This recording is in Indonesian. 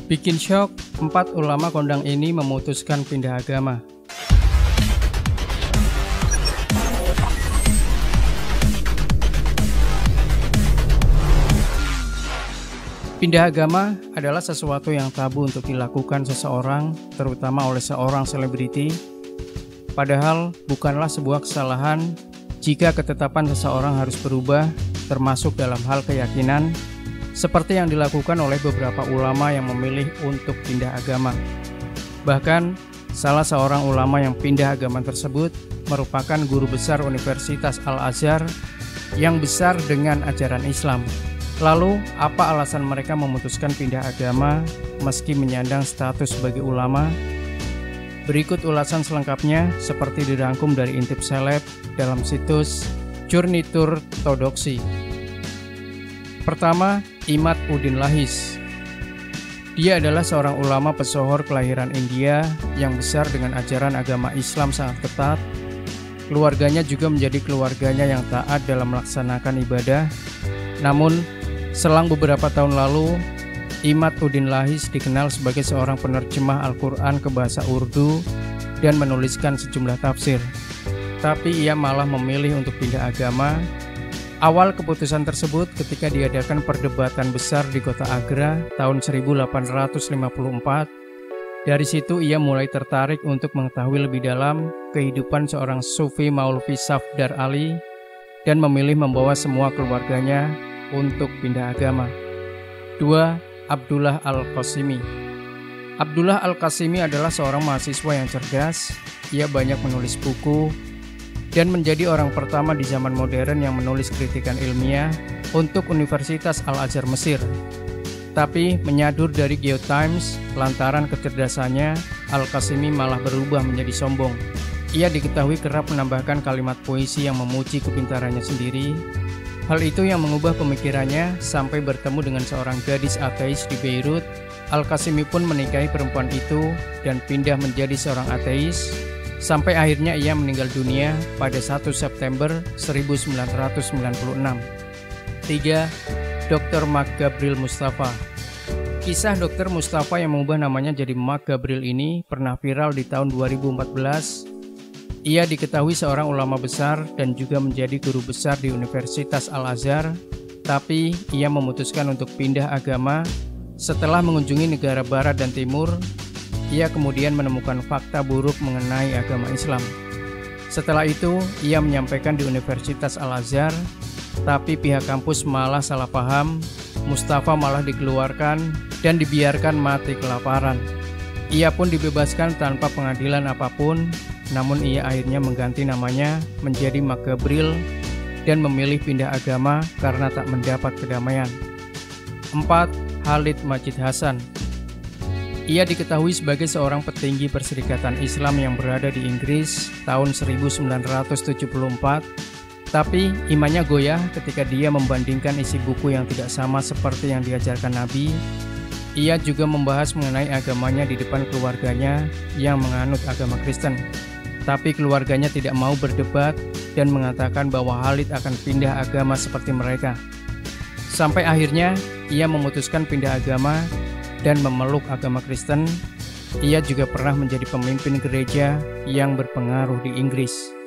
Bikin syok, 4 ulama kondang ini memutuskan pindah agama. Pindah agama adalah sesuatu yang tabu untuk dilakukan seseorang, terutama oleh seorang selebriti. Padahal bukanlah sebuah kesalahan jika ketetapan seseorang harus berubah, termasuk dalam hal keyakinan, seperti yang dilakukan oleh beberapa ulama yang memilih untuk pindah agama. Bahkan, salah seorang ulama yang pindah agama tersebut merupakan guru besar Universitas Al-Azhar yang besar dengan ajaran Islam. Lalu, apa alasan mereka memutuskan pindah agama meski menyandang status sebagai ulama? Berikut ulasan selengkapnya seperti dirangkum dari Intip Seleb dalam situs Jurnitur Todoksi. Pertama, Imad Uddin Lahis. Dia adalah seorang ulama pesohor kelahiran India yang besar dengan ajaran agama Islam sangat ketat. Keluarganya juga menjadi keluarganya yang taat dalam melaksanakan ibadah. Namun, selang beberapa tahun lalu, Imad Uddin Lahis dikenal sebagai seorang penerjemah Al-Quran ke bahasa Urdu dan menuliskan sejumlah tafsir. Tapi ia malah memilih untuk pindah agama. Awal keputusan tersebut ketika diadakan perdebatan besar di kota Agra tahun 1854. Dari situ ia mulai tertarik untuk mengetahui lebih dalam kehidupan seorang Sufi Maulvi Safdar Ali dan memilih membawa semua keluarganya untuk pindah agama. 2. Abdullah Al-Qasimi. Abdullah Al-Qasimi adalah seorang mahasiswa yang cerdas. Ia banyak menulis buku dan menjadi orang pertama di zaman modern yang menulis kritikan ilmiah untuk Universitas Al-Azhar Mesir. Tapi menyadur dari GeoTimes, lantaran kecerdasannya, Al-Qasimi malah berubah menjadi sombong. Ia diketahui kerap menambahkan kalimat puisi yang memuji kepintarannya sendiri. Hal itu yang mengubah pemikirannya sampai bertemu dengan seorang gadis ateis di Beirut. Al-Qasimi pun menikahi perempuan itu dan pindah menjadi seorang ateis, sampai akhirnya ia meninggal dunia pada 1 September 1996. 3. Dr. Mark Gabriel Mustafa. Kisah Dr. Mustafa yang mengubah namanya jadi Mark Gabriel ini pernah viral di tahun 2014. Ia diketahui seorang ulama besar dan juga menjadi guru besar di Universitas Al-Azhar, tapi ia memutuskan untuk pindah agama setelah mengunjungi negara barat dan timur. Ia kemudian menemukan fakta buruk mengenai agama Islam. Setelah itu, ia menyampaikan di Universitas Al-Azhar, tapi pihak kampus malah salah paham. Mustafa malah dikeluarkan dan dibiarkan mati kelaparan. Ia pun dibebaskan tanpa pengadilan apapun, namun ia akhirnya mengganti namanya menjadi Mark Gabriel dan memilih pindah agama karena tak mendapat kedamaian. 4. Khalid Majid Hasan. Ia diketahui sebagai seorang petinggi Perserikatan Islam yang berada di Inggris tahun 1974, tapi imannya goyah ketika dia membandingkan isi buku yang tidak sama seperti yang diajarkan Nabi. Ia juga membahas mengenai agamanya di depan keluarganya yang menganut agama Kristen. Tapi keluarganya tidak mau berdebat dan mengatakan bahwa Khalid akan pindah agama seperti mereka. Sampai akhirnya ia memutuskan pindah agama dan memeluk agama Kristen. Ia juga pernah menjadi pemimpin gereja yang berpengaruh di Inggris.